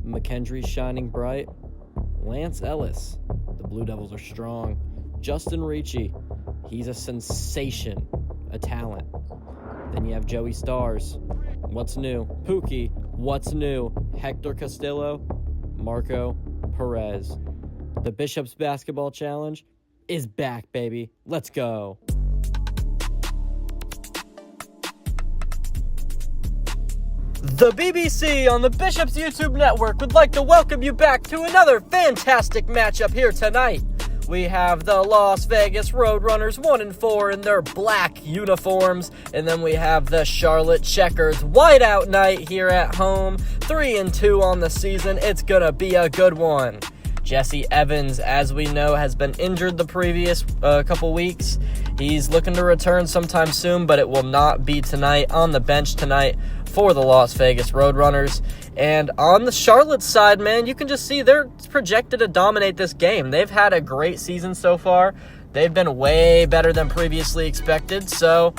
McKendry's shining bright. Lance Ellis. The Blue Devils are strong. Justin Ricci. He's a sensation. A talent. Then you have Joey Stars. What's new? Pookie. What's new? Hector Castillo. Marco Perez. The Bishops Basketball Challenge is back, baby. Let's go. The BBC on the Bishops YouTube network would like to welcome you back to another fantastic matchup here tonight. We have the Las Vegas Roadrunners 1-4 in their black uniforms, and then we have the Charlotte Checkereds whiteout night here at home. 3-2 on the season. It's gonna be a good one. Jesse Evans, as we know, has been injured the previous couple weeks. He's looking to return sometime soon, but it will not be tonight. On the bench tonight for the Las Vegas Roadrunners. And on the Charlotte side, man, you can just see they're projected to dominate this game. They've had a great season so far. They've been way better than previously expected, so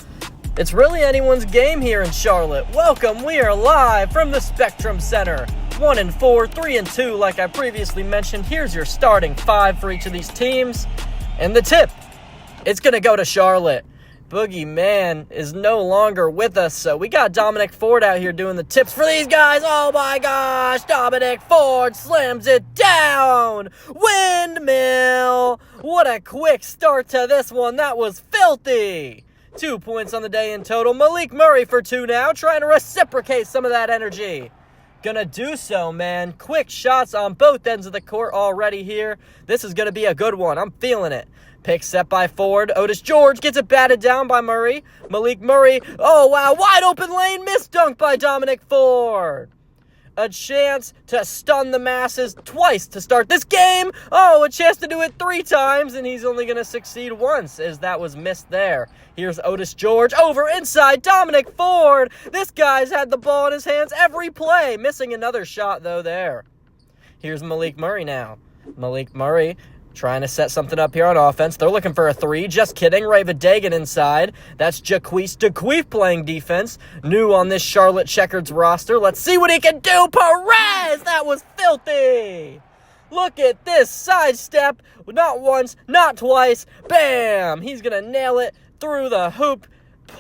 it's really anyone's game here in Charlotte. Welcome, we are live from the Spectrum Center. 1-4, 3-2, like I previously mentioned. Here's your starting five for each of these teams. And the tip, it's going to go to Charlotte. Boogeyman is no longer with us, so we got Dominic Ford out here doing the tips for these guys. Oh my gosh, Dominic Ford slams it down. Windmill. What a quick start to this one. That was filthy. 2 points on the day in total. Malik Murray for 2 now, trying to reciprocate some of that energy. Gonna do so, man. Quick shots on both ends of the court already here. This is gonna be a good one. I'm feeling it. Pick set by Ford. Otis George gets it batted down by Murray. Malik Murray. Oh, wow. Wide open lane. Missed dunk by Dominic Ford. A chance to stun the masses twice to start this game. Oh, a chance to do it 3 times, and he's only going to succeed once, as that was missed there. Here's Otis George over inside Dominic Ford. This guy's had the ball in his hands every play. Missing another shot, though, there. Here's Malik Murray now. Malik Murray trying to set something up here on offense. They're looking for a 3. Just kidding. Raven Dagan inside. That's Jaquise DeQueef playing defense. New on this Charlotte Checkereds roster. Let's see what he can do. Perez! That was filthy! Look at this sidestep. Not once, not twice. Bam! He's going to nail it through the hoop.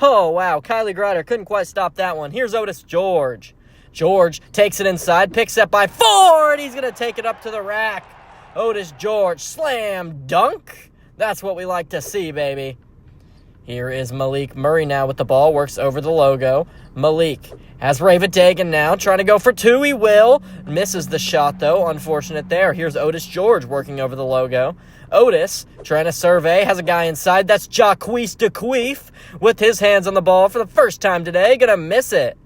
Oh, wow. Kylie Grider couldn't quite stop that one. Here's Otis George. George takes it inside. Picks it by Ford. He's going to take it up to the rack. Otis George, slam dunk. That's what we like to see, baby. Here is Malik Murray now with the ball. Works over the logo. Malik has Raven Dagan now. Trying to go for 2. He will. Misses the shot, though. Unfortunate there. Here's Otis George working over the logo. Otis trying to survey. Has a guy inside. That's Jaquise DeQueef with his hands on the ball for the first time today. Gonna miss it.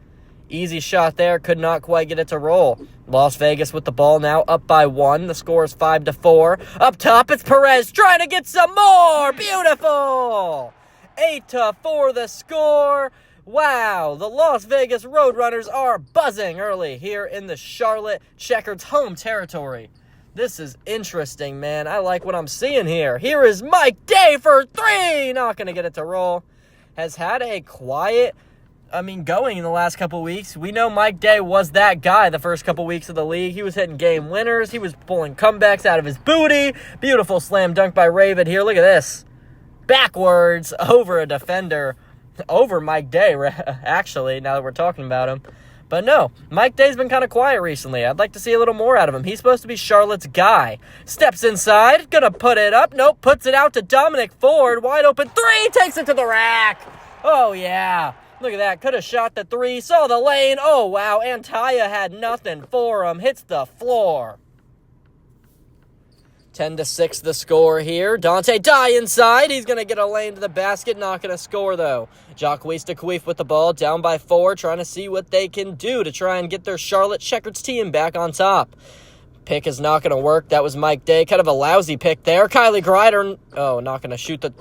Easy shot there. Could not quite get it to roll. Las Vegas with the ball now, up by 1. The score is 5-4. Up top, it's Perez trying to get some more. Beautiful. 8-4 the score. Wow, the Las Vegas Roadrunners are buzzing early here in the Charlotte Checkereds home territory. This is interesting, man. I like what I'm seeing here. Here is Mike Day for 3. Not going to get it to roll. Has had a quiet going in the last couple weeks. We know Mike Day was that guy the first couple weeks of the league. He was hitting game winners. He was pulling comebacks out of his booty. Beautiful slam dunk by Raven here. Look at this. Backwards over a defender. Over Mike Day, actually, now that we're talking about him. But no, Mike Day's been kind of quiet recently. I'd like to see a little more out of him. He's supposed to be Charlotte's guy. Steps inside. Gonna put it up. Nope, puts it out to Dominic Ford. Wide open 3. Takes it to the rack. Oh, yeah. Look at that. Could have shot the 3. Saw the lane. Oh, wow. Antaya had nothing for him. Hits the floor. 10-6 the score here. Dante Dye inside. He's going to get a lane to the basket. Not going to score, though. Jaquise DeQueef with the ball. Down by 4. Trying to see what they can do to try and get their Charlotte Checkereds team back on top. Pick is not going to work. That was Mike Day. Kind of a lousy pick there. Kylie Grider. Oh, not going to shoot the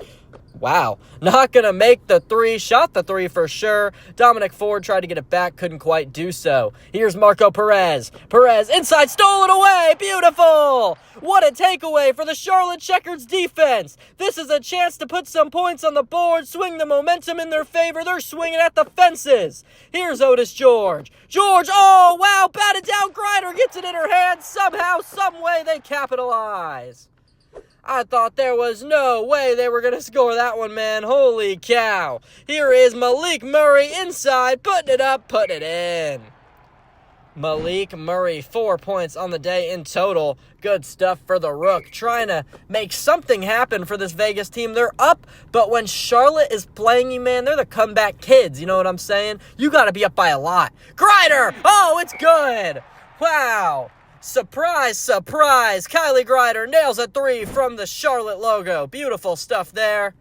Wow, not gonna make the three, shot the three for sure. Dominic Ford tried to get it back, couldn't quite do so. Here's Marco Perez. Perez inside, stole it away, beautiful! What a takeaway for the Charlotte Checkereds defense. This is a chance to put some points on the board, swing the momentum in their favor. They're swinging at the fences. Here's Otis George. George, oh wow, batted down, Grider gets it in her hand. Somehow, some way they capitalize. I thought there was no way they were going to score that one, man. Holy cow. Here is Malik Murray inside, putting it up, putting it in. Malik Murray, 4 points on the day in total. Good stuff for the Rook. Trying to make something happen for this Vegas team. They're up, but when Charlotte is playing you, man, they're the comeback kids. You know what I'm saying? You got to be up by a lot. Grider! Oh, it's good! Wow. Surprise, surprise. Kylie Grider nails a three from the Charlotte logo. Beautiful stuff there.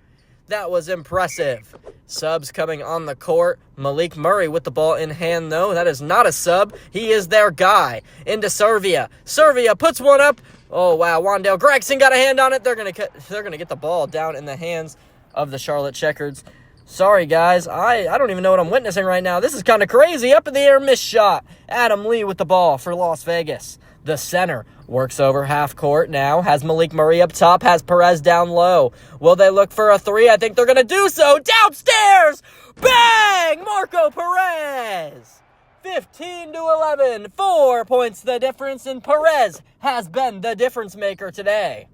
That was impressive. Subs coming on the court. Malik Murray with the ball in hand, though. That is not a sub. He is their guy. Into Servia. Servia puts one up. Oh, wow. Wandale Gregson got a hand on it. They're gonna get the ball down in the hands of the Charlotte Checkereds. Sorry, guys. I don't even know what I'm witnessing right now. This is kind of crazy. Up in the air, missed shot. Adam Lee with the ball for Las Vegas. The center works over half court now, has Malik Murray up top, has Perez down low. Will they look for a three? I think they're going to do so. Downstairs! Bang! Marco Perez! 15-11. 4 points the difference, and Perez has been the difference maker today.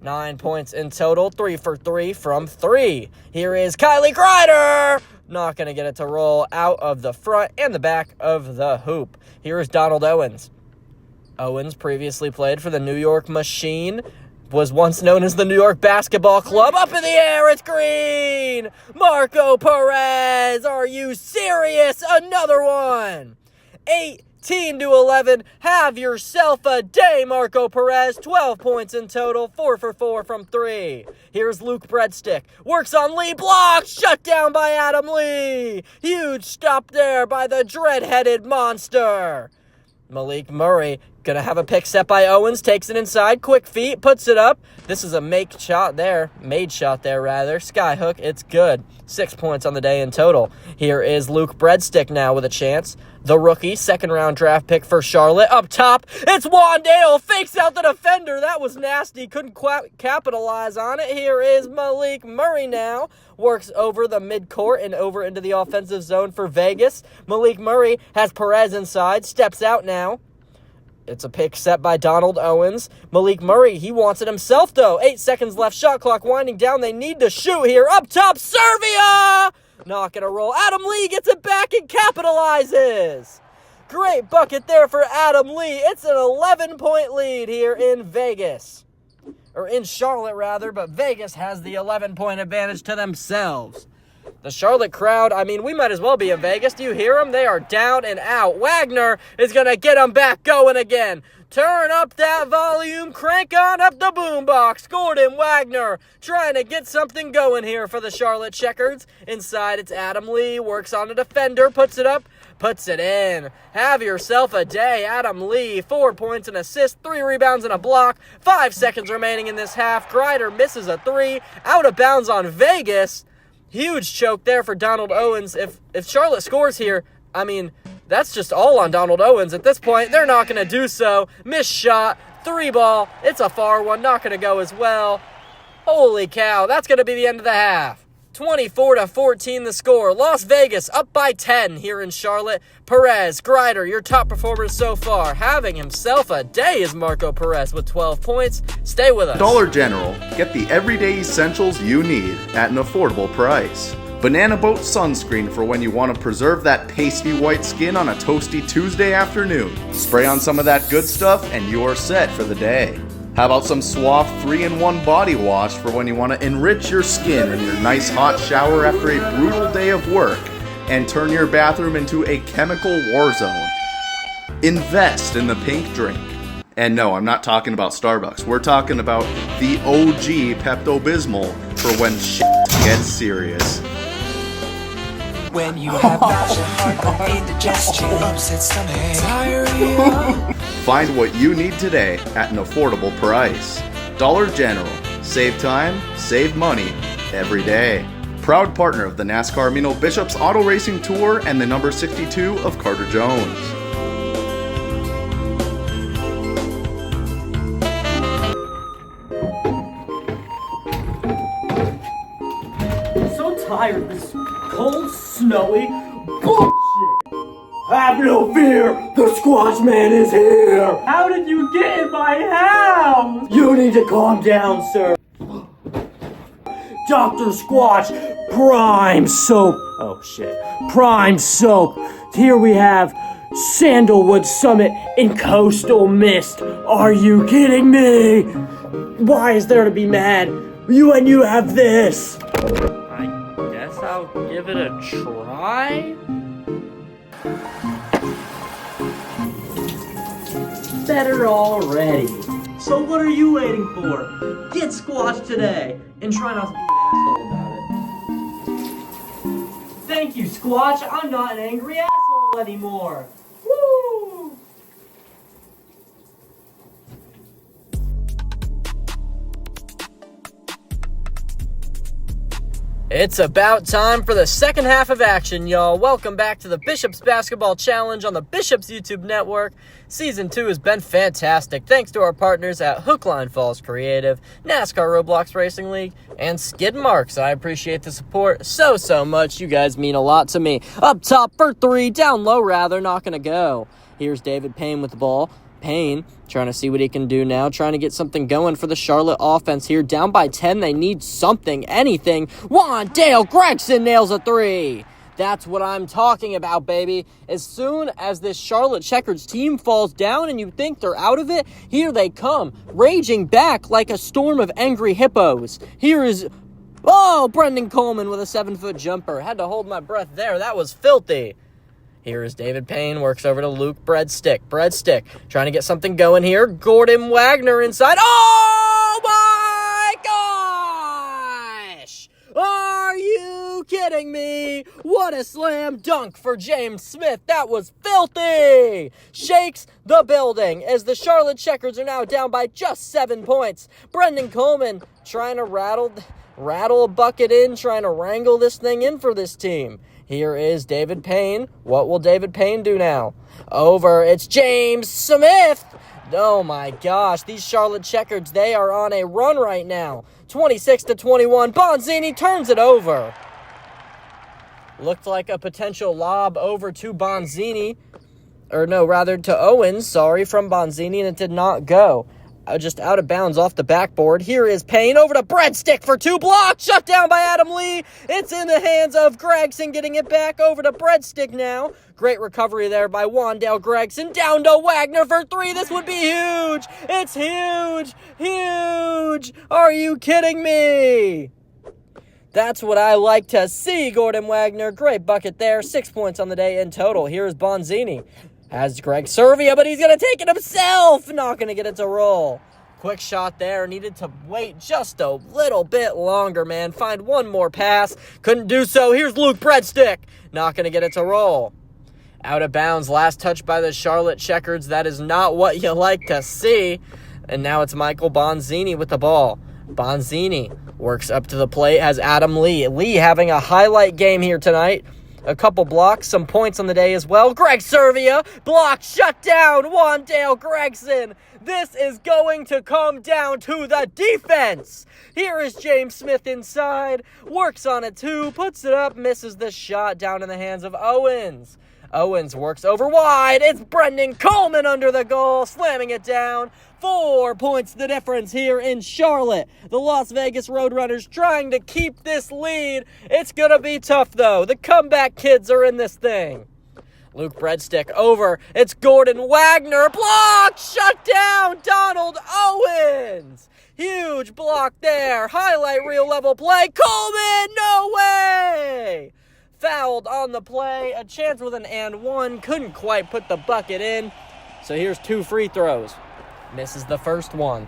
9 points in total, 3 for 3 from 3. Here is Kylie Grider! Not going to get it to roll out of the front and the back of the hoop. Here is Donald Owens. Owens previously played for the New York Machine, was once known as the New York Basketball Club. Up in the air, it's green! Marco Perez, are you serious? Another one! 18-11, have yourself a day, Marco Perez. 12 points in total, 4 for 4 from 3. Here's Luke Breadstick, works on Lee, blocked, shut down by Adam Lee. Huge stop there by the dread-headed monster. Malik Murray, gonna have a pick set by Owens, takes it inside, quick feet, puts it up. This is a made shot there, skyhook, it's good. 6 points on the day in total. Here is Luke Breadstick now with a chance. The rookie, second-round draft pick for Charlotte. Up top, it's Wandale, fakes out the defender. That was nasty, couldn't capitalize on it. Here is Malik Murray now. Works over the midcourt and over into the offensive zone for Vegas. Malik Murray has Perez inside, steps out now. It's a pick set by Donald Owens. Malik Murray, he wants it himself, though. 8 seconds left, shot clock winding down. They need to shoot here. Up top, Servia! Not going to roll. Adam Lee gets it back and capitalizes. Great bucket there for Adam Lee. It's an 11-point lead here in Vegas. Or in Charlotte, rather, but Vegas has the 11-point advantage to themselves. The Charlotte crowd, I mean, we might as well be in Vegas. Do you hear them? They are down and out. Wagner is going to get them back going again. Turn up that volume, crank on up the boombox. Gordon Wagner trying to get something going here for the Charlotte Checkereds. Inside, it's Adam Lee, works on a defender, puts it up, puts it in. Have yourself a day, Adam Lee. 4 points, an assist, 3 rebounds, and a block. 5 seconds remaining in this half. Grider misses a 3, out of bounds on Vegas. Huge choke there for Donald Owens. If Charlotte scores here, I mean, that's just all on Donald Owens. At this point, they're not going to do so. Missed shot, 3 ball. It's a far one, not going to go as well. Holy cow, that's going to be the end of the half. 24-14 the score. Las Vegas up by 10 here in Charlotte. Perez, Grider, your top performers so far. Having himself a day is Marco Perez with 12 points. Stay with us. Dollar General. Get the everyday essentials you need at an affordable price. Banana Boat sunscreen for when you want to preserve that pasty white skin on a toasty Tuesday afternoon. Spray on some of that good stuff and you're set for the day. How about some Suave 3-in-1 body wash for when you want to enrich your skin in your nice hot shower after a brutal day of work and turn your bathroom into a chemical war zone. Invest in the pink drink. And no, I'm not talking about Starbucks. We're talking about the OG Pepto-Bismol for when shit gets serious. When you have nausea, heartburn, indigestion, upset stomach, diarrhea. Find what you need today at an affordable price. Dollar General. Save time, save money, every day. Proud partner of the NASCAR Mino Bishops Auto Racing Tour and the number 62 of Carter Jones. So tired of this cold, snowy bullshit. Have no fear, the Squash Man is here. How did you get in my house? You need to calm down, sir. Dr. Squatch, Prime Soap. Oh shit. Prime Soap. Here we have Sandalwood Summit in Coastal Mist. Are you kidding me? Why is there to be mad? You have this. I guess I'll give it a try. Better already. So what are you waiting for? Get squashed today and try not to be an asshole about it. Thank you, Squatch. I'm not an angry asshole anymore. Woo! It's about time for the second half of action, y'all. Welcome back to the Bishops Basketball Challenge on the Bishops YouTube Network. Season 2 has been fantastic, thanks to our partners at Hookline Falls Creative, NASCAR Roblox Racing League, and Skid Marks. I appreciate the support so much. You guys mean a lot to me. Up top for 3, down low rather, not gonna go. Here's David Payne with the ball. Payne trying to see what he can do now, trying to get something going for the Charlotte offense here. Down by 10, they need something, anything. Wandale Gregson nails a 3. That's what I'm talking about, baby. As soon as this Charlotte Checkereds team falls down and you think they're out of it, here they come, raging back like a storm of angry hippos. Here is, Brendan Coleman with a 7-foot jumper. Had to hold my breath there. That was filthy. Here is David Payne, works over to Luke Breadstick. Breadstick trying to get something going here. Gordon Wagner inside. Oh my gosh! Are you kidding me? What a slam dunk for James Smith. That was filthy! Shakes the building as the Charlotte Checkereds are now down by just 7 points. Brendan Coleman trying to rattle a bucket in, trying to wrangle this thing in for this team. Here is David Payne. What will David Payne do now? Over. It's James Smith. Oh my gosh. These Charlotte Checkereds, they are on a run right now. 26-21. Bonzini turns it over. Looked like a potential lob over to Bonzini. Or no, rather to Owens. Sorry, from Bonzini, and it did not go. Just out of bounds off the backboard. Here is Payne over to Breadstick for 2 blocks. Shut down by Adam Lee. It's in the hands of Gregson, getting it back over to Breadstick now. Great recovery there by Wandale Gregson. Down to Wagner for 3. This would be huge. It's huge. Huge. Are you kidding me? That's what I like to see, Gordon Wagner. Great bucket there. 6 points on the day in total. Here's Bonzini. Has Greg Servia, but he's going to take it himself. Not going to get it to roll. Quick shot there. Needed to wait just a little bit longer, man. Find one more pass. Couldn't do so. Here's Luke Breadstick. Not going to get it to roll. Out of bounds. Last touch by the Charlotte Checkereds. That is not what you like to see. And now it's Michael Bonzini with the ball. Bonzini works up to the plate. Has Adam Lee. Lee having a highlight game here tonight. A couple blocks, some points on the day as well. Greg Servia, block, shut down, Wandale Gregson. This is going to come down to the defense. Here is James Smith inside, works on it too, puts it up, misses the shot down in the hands of Owens. Owens works over wide. It's Brendan Coleman under the goal, slamming it down. 4 points the difference here in Charlotte. The Las Vegas Roadrunners trying to keep this lead. It's going to be tough, though. The comeback kids are in this thing. Luke Breadstick over. It's Gordon Wagner. Block! Shut down! Donald Owens! Huge block there. Highlight reel level play. Coleman! No way! Fouled on the play. A chance with an and one. Couldn't quite put the bucket in. So here's 2 free throws. Misses the first one.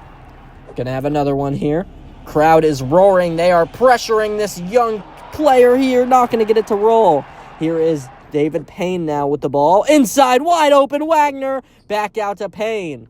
Gonna have another one here. Crowd is roaring. They are pressuring this young player here. Not gonna get it to roll. Here is David Payne now with the ball. Inside, wide open, Wagner. Back out to Payne.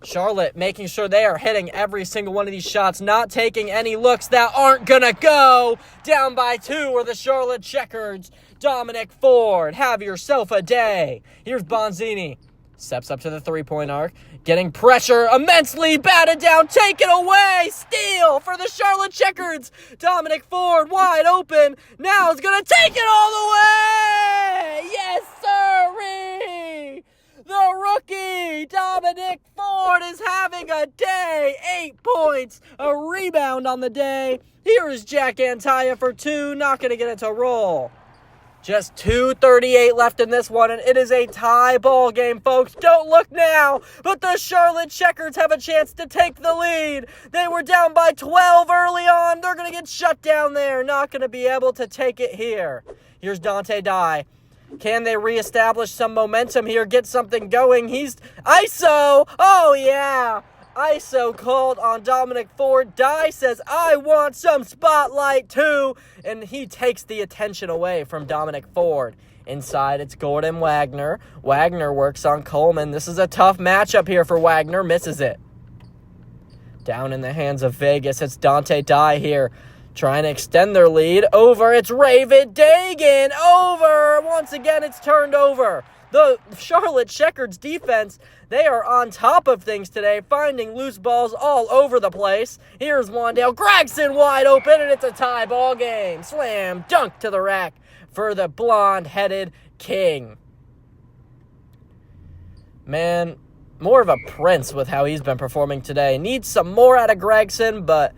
Charlotte making sure they are hitting every single one of these shots, not taking any looks that aren't gonna go. Down by 2 are the Charlotte Checkereds. Dominic Ford, have yourself a day. Here's Bonzini. Steps up to the three-point arc. Getting pressure, immensely batted down, taken away. Steal for the Charlotte Checkereds. Dominic Ford wide open. Now it's gonna take it all the way. Yes, sirree. The rookie, Dominic Ford, is having a day. 8 points, a rebound on the day. Here is Jack Antaya for 2, not going to get it to roll. Just 2:38 left in this one, and it is a tie ball game, folks. Don't look now, but the Charlotte Checkereds have a chance to take the lead. They were down by 12 early on. They're going to get shut down there. Not going to be able to take it here. Here's Dante Dye. Can they reestablish some momentum here, get something going? He's ISO. Oh, yeah. ISO called on Dominic Ford. Dye says, I want some spotlight too. And he takes the attention away from Dominic Ford. Inside, it's Gordon Wagner. Wagner works on Coleman. This is a tough matchup here for Wagner. Misses it. Down in the hands of Vegas, it's Dante Dye here. Trying to extend their lead. Over, it's Raven Dagan. Over. Once again, it's turned over. The Charlotte Checkereds defense, they are on top of things today, finding loose balls all over the place. Here's Wandale Gregson wide open, and it's a tie ball game. Slam dunk to the rack for the blonde-headed king. Man, more of a prince with how he's been performing today. Needs some more out of Gregson, but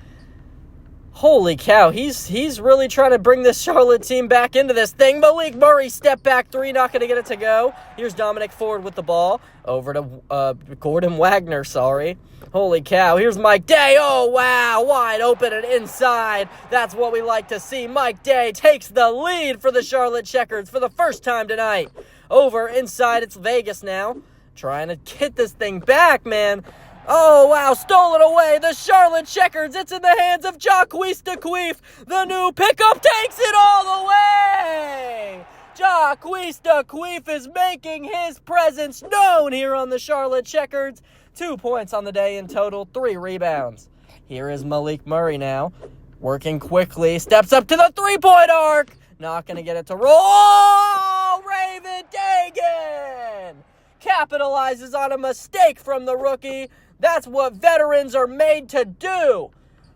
holy cow, he's really trying to bring this Charlotte team back into this thing. Malik Murray, step back 3, not going to get it to go. Here's Dominic Ford with the ball. Over to Gordon Wagner, sorry. Holy cow, here's Mike Day. Oh, wow, wide open and inside. That's what we like to see. Mike Day takes the lead for the Charlotte Checkereds for the first time tonight. Over, inside, it's Vegas now. Trying to get this thing back, man. Oh, wow, stole it away. The Charlotte Checkereds, it's in the hands of Jacquees DeQueef. The new pickup takes it all the way. Jacquees DeQueef is making his presence known here on the Charlotte Checkereds. 2 points on the day in total, 3 rebounds. Here is Malik Murray now, working quickly, steps up to the three-point arc. Not going to get it to roll. Oh, Raven Dagan capitalizes on a mistake from the rookie. That's what veterans are made to do.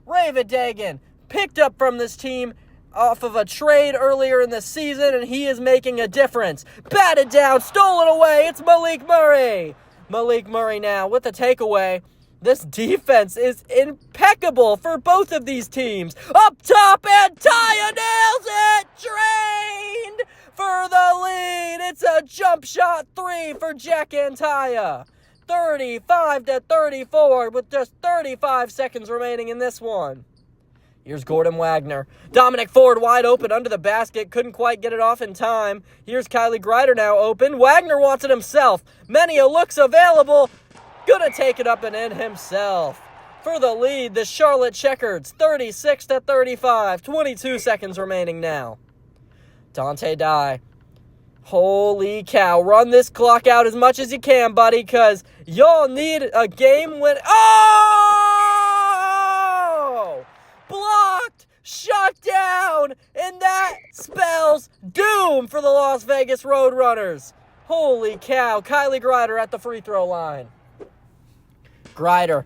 Raven Dagan picked up from this team off of a trade earlier in the season, and he is making a difference. Batted down, stolen away. It's Malik Murray. Malik Murray now with the takeaway. This defense is impeccable for both of these teams. Up top, and Taya nails it. Drained for the lead. It's a jump shot 3 for Jack Antaya. 35-34 with just 35 seconds remaining in this one. Here's Gordon Wagner. Dominic Ford wide open under the basket. Couldn't quite get it off in time. Here's Kylie Grider now open. Wagner wants it himself. Many a looks available. Gonna take it up and in himself. For the lead, the Charlotte Checkereds, 36-35. 22 seconds remaining now. Dante Dye. Holy cow. Run this clock out as much as you can, buddy, because y'all need a game win. Oh! Blocked, shut down, and that spells doom for the Las Vegas Roadrunners. Holy cow. Kylie Grider at the free throw line. Grider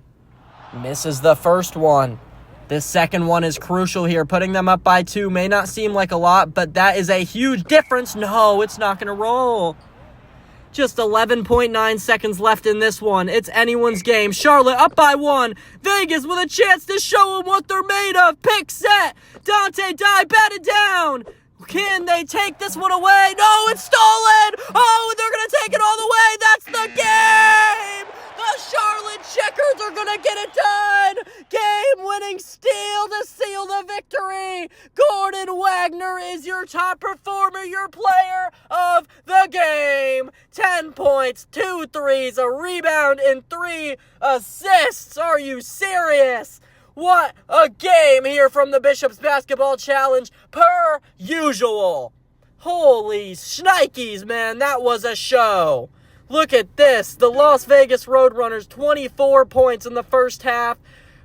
misses the first one. This second one is crucial here. Putting them up by 2 may not seem like a lot, but that is a huge difference. No, it's not going to roll. Just 11.9 seconds left in this one. It's anyone's game. Charlotte up by 1. Vegas with a chance to show them what they're made of. Pick set. Dante Dye batted down. Can they take this one away? No, it's stolen. Oh, they're going to take it all the way. That's the game. The Charlotte Checkereds are going to get it done. Game-winning steal to seal the victory. Gordon Wagner is your top performer, your player of the game. 10 points, 2 threes, a rebound, and 3 assists. Are you serious? What a game here from the Bishop's Basketball Challenge, per usual. Holy shnikes, man, that was a show. Look at this. The Las Vegas Roadrunners, 24 points in the first half.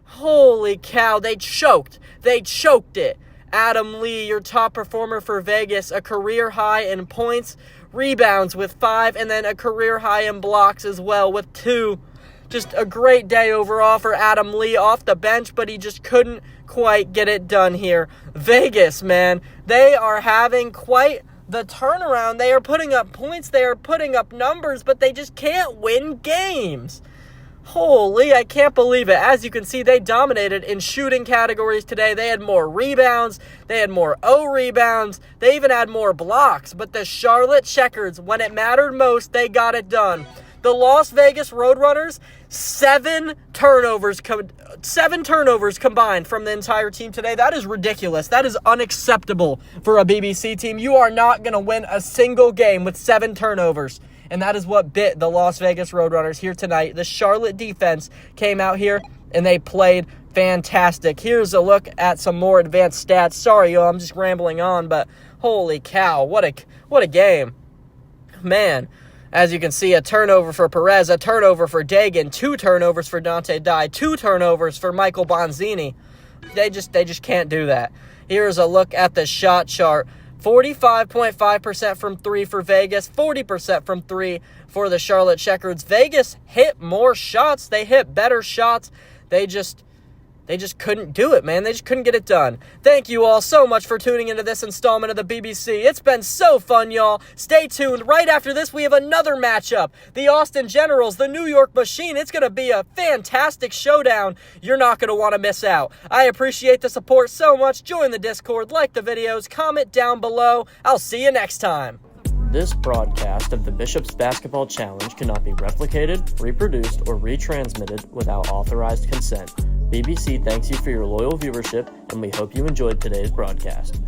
Holy cow, they choked. They choked it. Adam Lee, your top performer for Vegas, a career high in points, rebounds with 5, and then a career high in blocks as well with 2. Just a great day overall for Adam Lee off the bench, but he just couldn't quite get it done here. Vegas, man, they are having quite the turnaround. They are putting up points, they are putting up numbers, but they just can't win games. Holy, I can't believe it. As you can see, they dominated in shooting categories today. They had more rebounds. They had more rebounds. They even had more blocks. But the Charlotte Checkereds, when it mattered most, they got it done. The Las Vegas Roadrunners, 7 turnovers combined from the entire team today. That is ridiculous. That is unacceptable for a BBC team. You are not going to win a single game with 7 turnovers. And that is what bit the Las Vegas Roadrunners here tonight. The Charlotte defense came out here and they played fantastic. Here's a look at some more advanced stats. Sorry, y'all, I'm just rambling on, but holy cow, what a game. Man, as you can see, a turnover for Perez, a turnover for Dagan, 2 turnovers for Dante Dye, 2 turnovers for Michael Bonzini. They just can't do that. Here's a look at the shot chart. 45.5% from 3 for Vegas, 40% from 3 for the Charlotte Checkereds. Vegas hit more shots. They hit better shots. They just couldn't do it, man. They just couldn't get it done. Thank you all so much for tuning into this installment of the BBC. It's been so fun, y'all. Stay tuned. Right after this, we have another matchup. The Austin Generals, the New York Machine. It's going to be a fantastic showdown. You're not going to want to miss out. I appreciate the support so much. Join the Discord, like the videos, comment down below. I'll see you next time. This broadcast of the Bishop's Basketball Challenge cannot be replicated, reproduced, or retransmitted without authorized consent. BBC thanks you for your loyal viewership, and we hope you enjoyed today's broadcast.